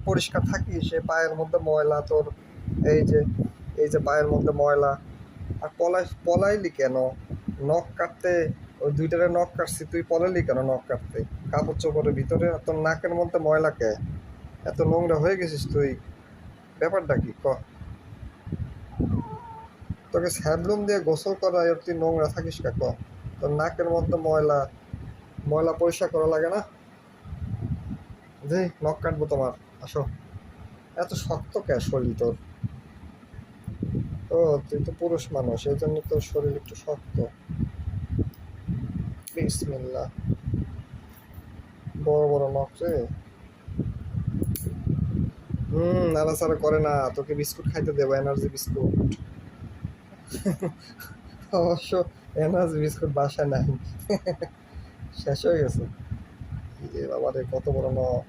পরিষ্কার থাকিস, সে পায়ের মধ্যে ময়লা তোর, এই যে এই যে পায়ের মধ্যে ময়লা। আর পলাইলি কেন নখ কাটতে? ওই দুইটারে নখ কাটছি, তুই পলাইলি কেন নখ কাটতে? কাপড় চোপড়ের ভিতরে তোর নাকের মধ্যে ময়লা কে? এত নোংরা হয়ে গেছিস তুই, ব্যাপারটা কি ক? তোকে স্যাবলুন দিয়ে গোসল করা, আর তুই নোংরা থাকিস কে ক? তোর নাকের মধ্যে ময়লা, ময়লা পরিষ্কার করা লাগে না? যে নখ কাটবো তোমার, আসো। এত শক্ত কে শরীর তোর? ও, তুই তো পুরুষ মানুষ, এই জন্য তোর শরীর একটু শক্ত। বিসমিল্লাহ, বড় বড় নখ রে। নাড়াচাড়া করে না, তোকে বিস্কুট খাইতে দেবো, এনার্জি বিস্কুট। অবশ্য এনার্জি বিস্কুট বাসায় নাই, শেষ হয়ে গেছে। বাবা রে, কত বড় নখ!